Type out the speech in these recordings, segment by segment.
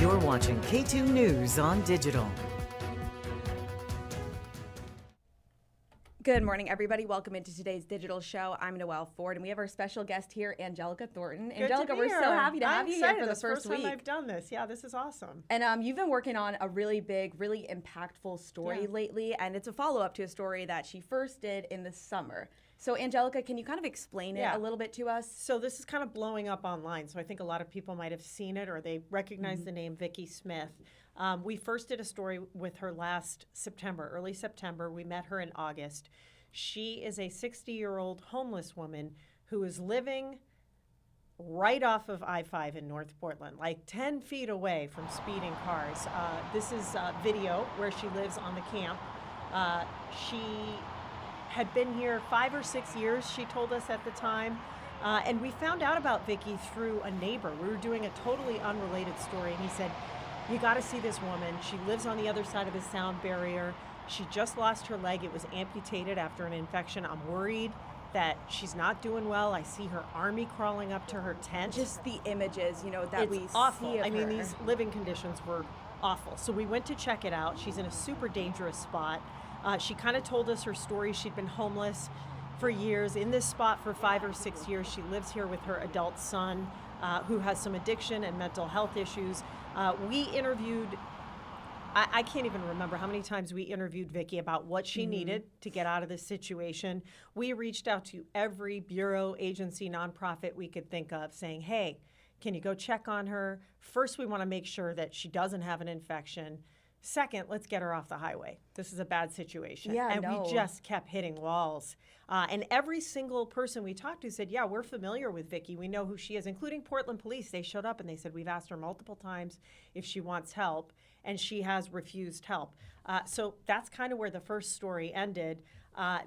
You're watching KATU News on Digital. Good morning, everybody. Welcome into today's digital show. I'm Noelle Ford, and we have our special guest here, Angelica Thornton. Good Angelica, we're so happy to have you here for the first week. Time I've done this. Yeah, this is awesome. And you've been working on a really big, really impactful story lately, and it's a follow-up to a story that she first did in the summer. So, Angelica, can you kind of explain it a little bit to us? So this is kind of blowing up online, so I think a lot of people might have seen it or they recognize the name Vicky Smith. We first did a story with her last September, early September. We met her in August. She is a 60-year-old homeless woman who is living right off of I-5 in North Portland, like 10 feet away from speeding cars. This is video where she lives on the camp. She had been here 5 or 6 years, she told us at the time. And we found out about Vicky through a neighbor. We were doing a totally unrelated story, and he said, "You got to see this woman. She lives on the other side of the sound barrier. She just lost her leg. It was amputated after an infection. I'm worried that she's not doing well. I see her army crawling up to her tent." Just the images, that we awful. see of I mean, her. these living conditions were awful. So we went to check it out. She's in a super dangerous spot. She kind of told us her story. She'd been homeless for years, in this spot for 5 or 6 years. She lives here with her adult son, who has some addiction and mental health issues. We interviewed, I can't even remember how many times we interviewed Vicky about what she needed to get out of this situation. We reached out to every bureau, agency, nonprofit we could think of saying, hey, can you go check on her? First, we want to make sure that she doesn't have an infection. Second, let's get her off the highway. This is a bad situation. We just kept hitting walls. And every single person we talked to said, yeah, we're familiar with Vicky. We know who she is, including Portland Police. They showed up and they said, we've asked her multiple times if she wants help, and she has refused help. So that's kind of where the first story ended.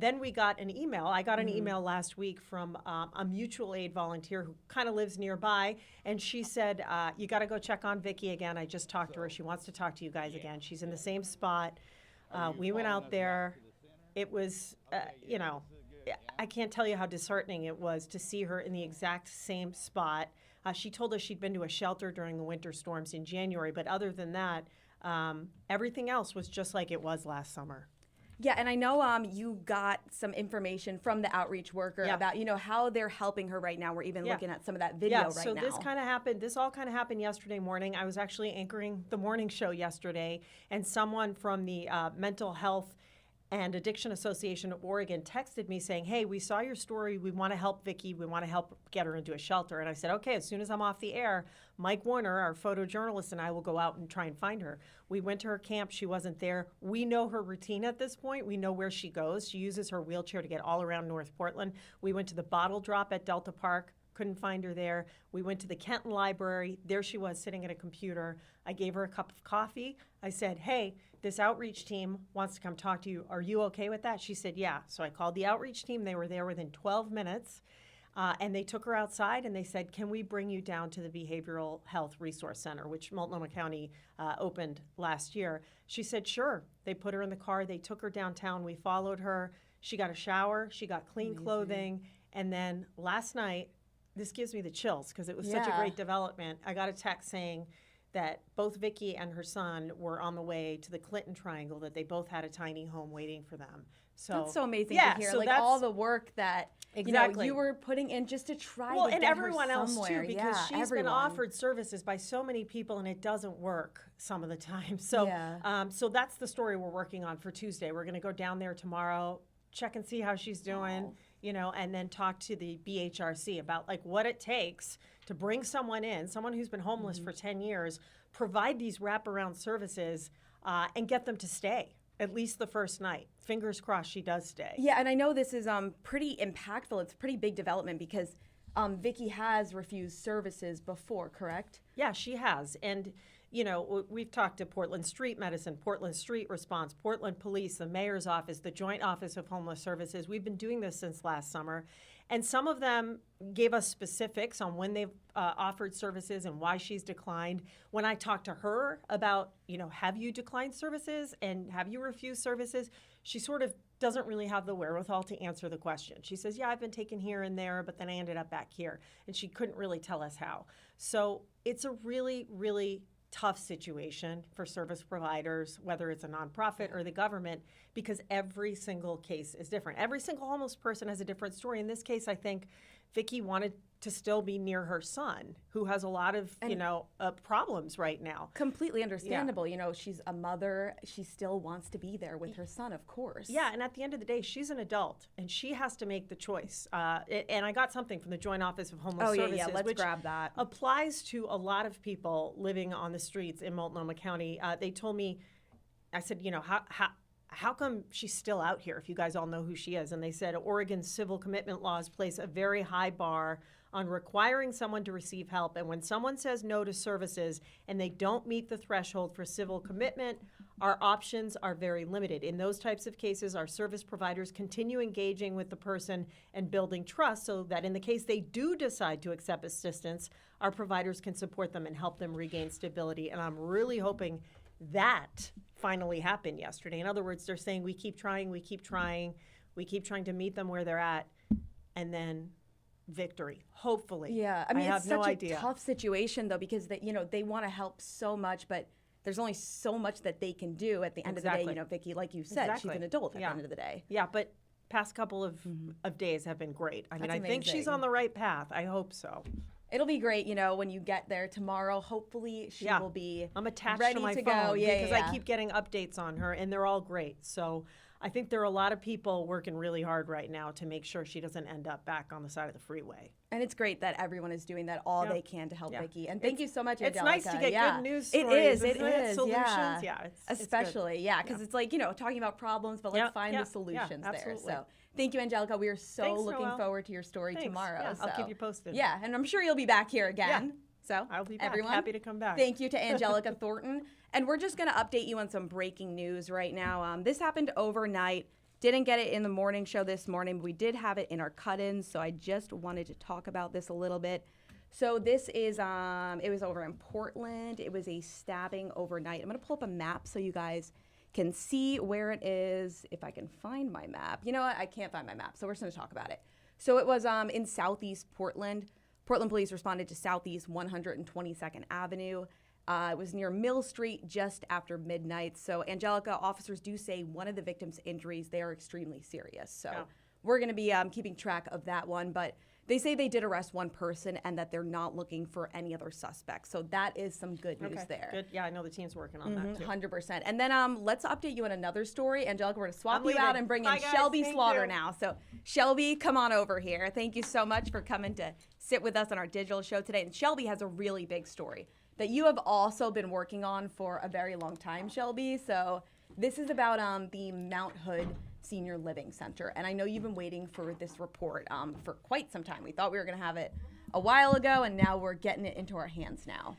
Then we got an email. I got an email last week from a mutual aid volunteer who kind of lives nearby, and she said, you got to go check on Vicky again. I just talked to her. She wants to talk to you guys again. She's in the same spot. We went out there. It was, I can't tell you how disheartening it was to see her in the exact same spot. She told us she'd been to a shelter during the winter storms in January, but other than that, everything else was just like it was last summer. Yeah, and I know you got some information from the outreach worker about, how they're helping her right now. We're even looking at some of that video right now. So this all kind of happened yesterday morning. I was actually anchoring the morning show yesterday, and someone from the Mental Health and Addiction Association of Oregon texted me saying, hey, we saw your story. We want to help Vicky. We want to help get her into a shelter. And I said, okay, as soon as I'm off the air, Mike Warner, our photojournalist, and I will go out and try and find her. We went to her camp. She wasn't there. We know her routine at this point. We know where she goes. She uses her wheelchair to get all around North Portland. We went to the bottle drop at Delta Park. Couldn't find her there. We went to the Kenton Library. There she was sitting at a computer. I gave her a cup of coffee. I said, hey, this outreach team wants to come talk to you. Are you okay with that? She said, yeah. So I called the outreach team. They were there within 12 minutes. And they took her outside and they said, can we bring you down to the Behavioral Health Resource Center, which Multnomah County opened last year? She said, sure. They put her in the car. They took her downtown. We followed her. She got a shower. She got clean clothing. And then last night, this gives me the chills because it was such a great development. I got a text saying that both Vicky and her son were on the way to the Clinton Triangle, that they both had a tiny home waiting for them. So that's so amazing to hear. So all the work that you were putting in just to try to get and everyone her else somewhere. too, because she's been offered services by so many people and it doesn't work some of the time. So so that's the story we're working on for Tuesday. We're going to go down there tomorrow, check and see how she's doing. And then talk to the BHRC about like what it takes to bring someone in, someone who's been homeless for 10 years, provide these wraparound services and get them to stay at least the first night. Fingers crossed she does stay. Yeah, and I know this is pretty impactful. It's a pretty big development because Vicky has refused services before, correct? Yeah, she has. And we've talked to Portland Street Medicine, Portland Street Response, Portland Police, the Mayor's Office, the Joint Office of Homeless Services. We've been doing this since last summer. And some of them gave us specifics on when they've offered services and why she's declined. When I talked to her about, have you declined services and have you refused services, she sort of doesn't really have the wherewithal to answer the question. She says, yeah, I've been taken here and there, but then I ended up back here. And she couldn't really tell us how. So it's a really, really tough situation for service providers, whether it's a nonprofit or the government, because every single case is different. Every single homeless person has a different story. In this case, I think Vicky wanted to still be near her son, who has a lot of, problems right now. Completely understandable. You know, she's a mother. She still wants to be there with her son, of course. Yeah, and at the end of the day, she's an adult, and she has to make the choice. And I got something from the Joint Office of Homeless Services, let's which grab that. applies to a lot of people living on the streets in Multnomah County. They told me, I said, how come she's still out here if you guys all know who she is? And they said Oregon's civil commitment laws place a very high bar on requiring someone to receive help. And when someone says no to services and they don't meet the threshold for civil commitment, our options are very limited. In those types of cases, our service providers continue engaging with the person and building trust so that in the case they do decide to accept assistance, our providers can support them and help them regain stability. And I'm really hoping that finally happened yesterday. In other words, they're saying we keep trying to meet them where they're at, and then victory, hopefully. Yeah, I mean, have it's no such idea. a tough situation though, because they want to help so much, but there's only so much that they can do at the end of the day. Vicky, like you said, she's an adult at the end of the day. Yeah, but past couple of days have been great. I mean, That's I think she's amazing. on the right path. I hope so. It'll be great, when you get there tomorrow. Hopefully, she will be I'm attached ready to my phone go. because I keep getting updates on her, and they're all great. So I think there are a lot of people working really hard right now to make sure she doesn't end up back on the side of the freeway. And it's great that everyone is doing that all they can to help Vicky. And thank you so much, It's Angelica. nice to get good news stories. It is. Solutions. Yeah. It's Especially, good. because it's like, talking about problems, but let's find the solutions there. absolutely. So thank you, Angelica. We are so Thanks, looking Noelle. forward to your story Thanks. tomorrow. Yeah, So. I'll keep you posted. Yeah, and I'm sure you'll be back here again. So I'll be back. everyone, Happy to come back. Thank you to Angelica Thornton. And we're just going to update you on some breaking news right now. This happened overnight. Didn't get it in the morning show this morning, but we did have it in our cut-ins, so I just wanted to talk about this a little bit. So this is, it was over in Portland. It was a stabbing overnight. I'm going to pull up a map so you guys can see where it is, if I can find my map. You know what? I can't find my map, so we're just going to talk about it. So it was in Southeast Portland. Portland police responded to Southeast 122nd Avenue. It was near Mill Street just after midnight. So, Angelica, officers do say one of the victim's injuries, they are extremely serious. So, we're going to be keeping track of that one. But they say they did arrest one person and that they're not looking for any other suspects. So, that is some good news there. Good. Yeah, I know the team's working on that too. 100%. And then let's update you on another story. Angelica, we're going to swap you out and bring Bye, in guys. Shelby Thank Slaughter you. now. So, Shelby, come on over here. Thank you so much for coming to sit with us on our digital show today. And Shelby has a really big story that you have also been working on for a very long time, Shelby. So this is about the Mount Hood Senior Living Center. And I know you've been waiting for this report for quite some time. We thought we were going to have it a while ago, and now we're getting it into our hands now.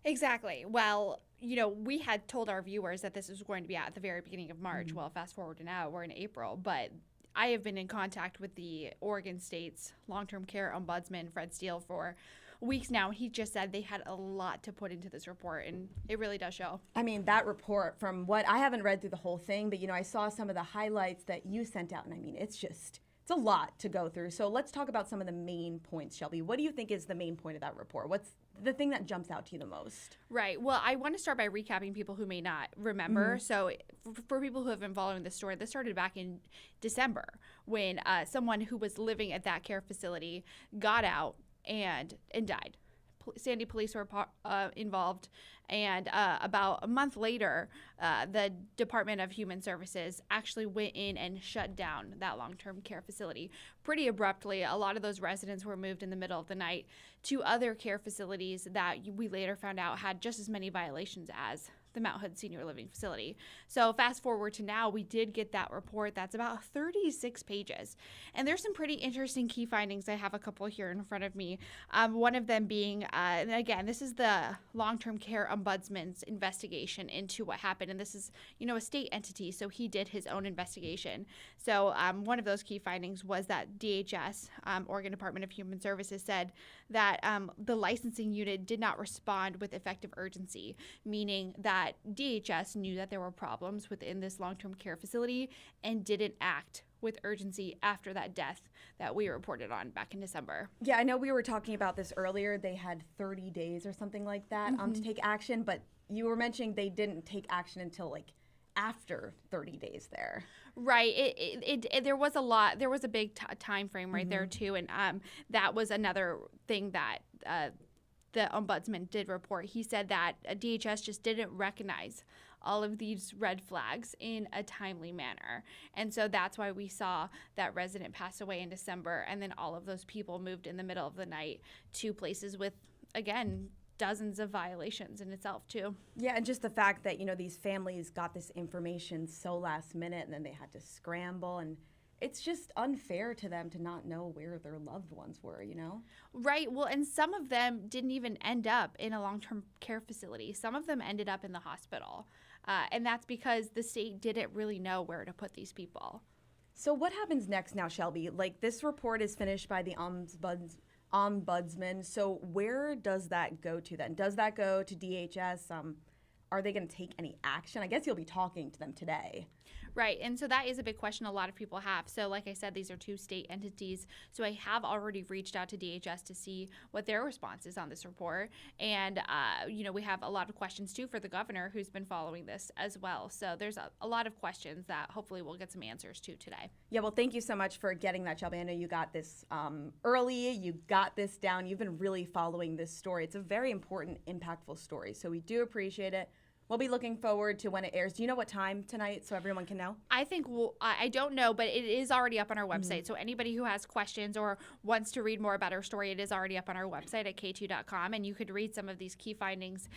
Exactly. Well, we had told our viewers that this was going to be at the very beginning of March. Well, fast forward to now, we're in April. But I have been in contact with the Oregon State's long-term care ombudsman, Fred Steele, for weeks now. He just said they had a lot to put into this report, and it really does show. I mean, that report, from what I haven't read through the whole thing, but I saw some of the highlights that you sent out, and I mean, it's a lot to go through. So let's talk about some of the main points, Shelby. What do you think is the main point of that report? What's the thing that jumps out to you the most? Right. Well, I want to start by recapping people who may not remember. So for people who have been following this story, this started back in December when someone who was living at that care facility got out and died. Sandy police were involved, and about a month later, the Department of Human Services actually went in and shut down that long-term care facility pretty abruptly. A lot of those residents were moved in the middle of the night to other care facilities that we later found out had just as many violations as the Mount Hood Senior Living Facility. So fast forward to now, we did get that report that's about 36 pages. And there's some pretty interesting key findings. I have a couple here in front of me. One of them being, and again, this is the long-term care ombudsman's investigation into what happened. And this is, a state entity, so he did his own investigation. So one of those key findings was that DHS, Oregon Department of Human Services, said that the licensing unit did not respond with effective urgency, meaning that that DHS knew that there were problems within this long-term care facility and didn't act with urgency after that death that we reported on back in December. Yeah, I know we were talking about this earlier. They had 30 days or something like that to take action, but you were mentioning they didn't take action until like after 30 days there. Right. There was a lot. There was a big time frame right there too, and that was another thing that the ombudsman did report. He said that DHS just didn't recognize all of these red flags in a timely manner. And so that's why we saw that resident pass away in December, and then all of those people moved in the middle of the night to places with, again, dozens of violations in itself too. Yeah, and just the fact that, these families got this information so last minute and then they had to scramble, and it's just unfair to them to not know where their loved ones were, Right. Well, and some of them didn't even end up in a long-term care facility. Some of them ended up in the hospital. And that's because the state didn't really know where to put these people. So what happens next now, Shelby? Like, this report is finished by the ombudsman. So where does that go to then? Does that go to DHS? Are they going to take any action? I guess you'll be talking to them today. Right. And so that is a big question a lot of people have. So like I said, these are two state entities. So I have already reached out to DHS to see what their response is on this report. And, we have a lot of questions, too, for the governor who's been following this as well. So there's a lot of questions that hopefully we'll get some answers to today. Yeah, well, thank you so much for getting that, Shelby. I know you got this early. You got this down. You've been really following this story. It's a very important, impactful story. So we do appreciate it. We'll be looking forward to when it airs. Do you know what time tonight so everyone can know? I think I don't know, but it is already up on our website. So anybody who has questions or wants to read more about our story, it is already up on our website at KATU.com. And you could read some of these key findings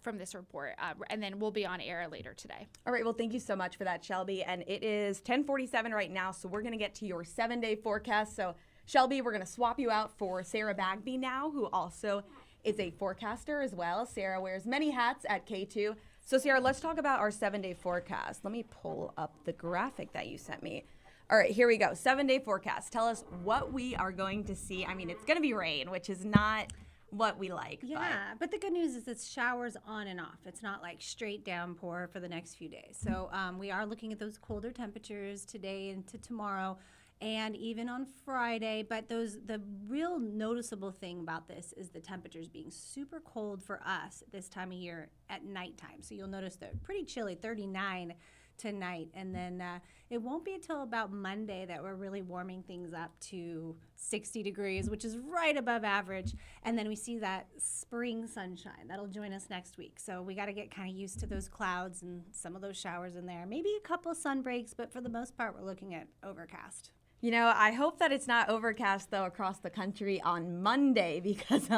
from this report. And then we'll be on air later today. All right. Well, thank you so much for that, Shelby. And it is 10:47 right now. So we're going to get to your 7-day forecast. So, Shelby, we're going to swap you out for Sarah Bagby now, who also is a forecaster as well. Sarah wears many hats at K2. So, Sarah, let's talk about our 7-day forecast. Let me pull up the graphic that you sent me. All right, here we go. 7-day forecast. Tell us what we are going to see. I mean, it's going to be rain, which is not what we like. Yeah, but the good news is it's showers on and off. It's not like straight downpour for the next few days. So we are looking at those colder temperatures today into tomorrow, and even on Friday. But the real noticeable thing about this is the temperatures being super cold for us this time of year at nighttime. So you'll notice they're pretty chilly, 39 tonight. And then it won't be until about Monday that we're really warming things up to 60 degrees, which is right above average. And then we see that spring sunshine. That'll join us next week. So we got to get kind of used to those clouds and some of those showers in there. Maybe a couple of sun breaks, but for the most part, we're looking at overcast. I hope that it's not overcast, though, across the country on Monday, because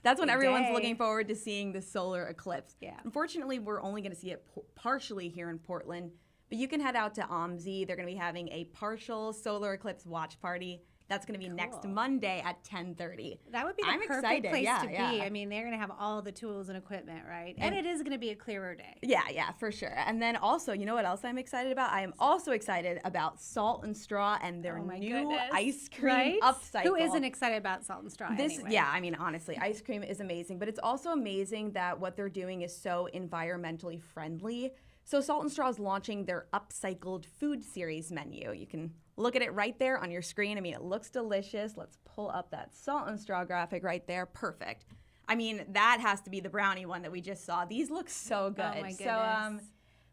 that's when everyone's looking forward to seeing the solar eclipse. Yeah. Unfortunately, we're only going to see it partially here in Portland, but you can head out to OMSI. They're going to be having a partial solar eclipse watch party. That's going to be next Monday at 10:30. That would be the perfect place to be. I mean, they're going to have all the tools and equipment, right? And it is going to be a clearer day. Yeah, for sure. And then also, you know what else I'm excited about? I am also excited about Salt and Straw and their new ice cream upcycle. Who isn't excited about Salt and Straw anyway? Yeah, I mean, honestly, ice cream is amazing. But it's also amazing that what they're doing is so environmentally friendly. So Salt and Straw is launching their upcycled food series menu. You can look at it right there on your screen. I mean, it looks delicious. Let's pull up that Salt and Straw graphic right there. Perfect. I mean, that has to be the brownie one that we just saw. These look so good. Oh, my goodness. So,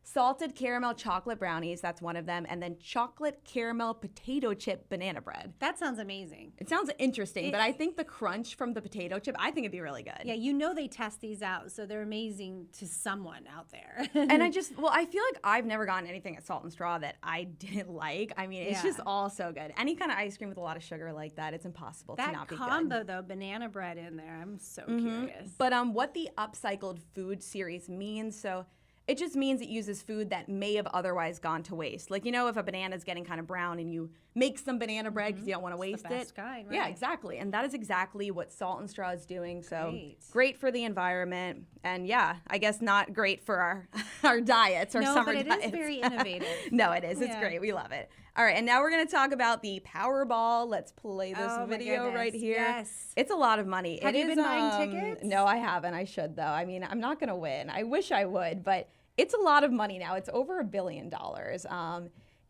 salted caramel chocolate brownies, that's one of them, and then chocolate caramel potato chip banana bread. That sounds amazing. It sounds interesting, but I think the crunch from the potato chip, I think it'd be really good. Yeah, they test these out, so they're amazing to someone out there. And I feel like I've never gotten anything at Salt and Straw that I didn't like. I mean, it's just all so good. Any kind of ice cream with a lot of sugar like that, it's impossible to not be good. That combo, though, banana bread in there, I'm so curious. But what the upcycled food series means, so it just means it uses food that may have otherwise gone to waste. Like, if a banana is getting kind of brown and you make some banana bread because you don't want to waste the best it. kind, Yeah, right. exactly. And that is exactly what Salt and Straw is doing. So Great. for the environment. And yeah, I guess not great for our diets or No, summer but it diets. is very innovative. No, it is. It's Yeah. great. We love it. All right, and now we're going to talk about the Powerball. Let's play this Oh, my video right goodness. here. Yes. It's a lot of money. Have It you is, been buying tickets? No, I haven't. I should, though. I mean, I'm not going to win. I wish I would, but it's a lot of money now. It's over $1 billion.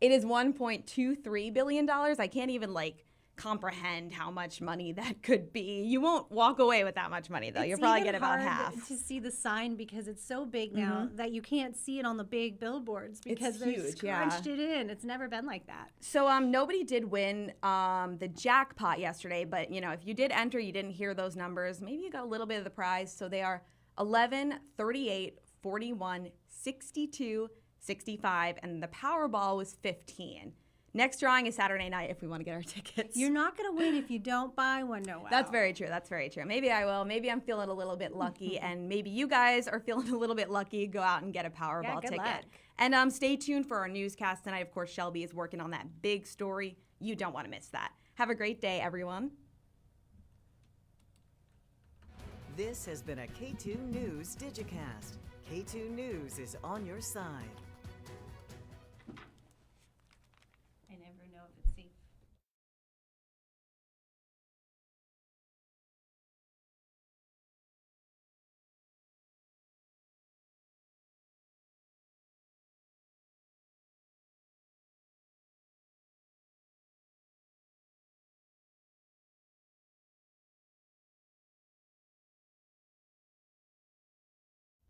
It is $1.23 billion. I can't even, comprehend how much money that could be. You won't walk away with that much money, though. You'll probably get about half. It's to see the sign because it's so big now that you can't see it on the big billboards because they're huge, yeah. scrunched it in. It's never been like that. So nobody did win the jackpot yesterday, but if you did enter, you didn't hear those numbers, maybe you got a little bit of the prize. So they are 11, 38, 41, 62, 65, and the Powerball was 15. Next drawing is Saturday night if we want to get our tickets. You're not going to win if you don't buy one, Noelle. That's very true. That's very true. Maybe I will. Maybe I'm feeling a little bit lucky, and maybe you guys are feeling a little bit lucky. Go out and get a Powerball good ticket. luck. And stay tuned for our newscast tonight. Of course, Shelby is working on that big story. You don't want to miss that. Have a great day, everyone. This has been a KATU News Digicast. KATU News is on your side. I never know if it's safe.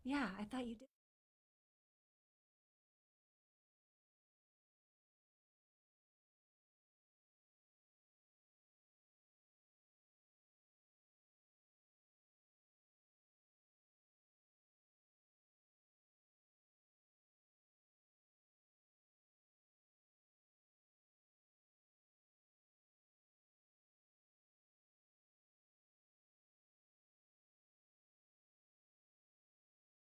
Yeah, I thought you did.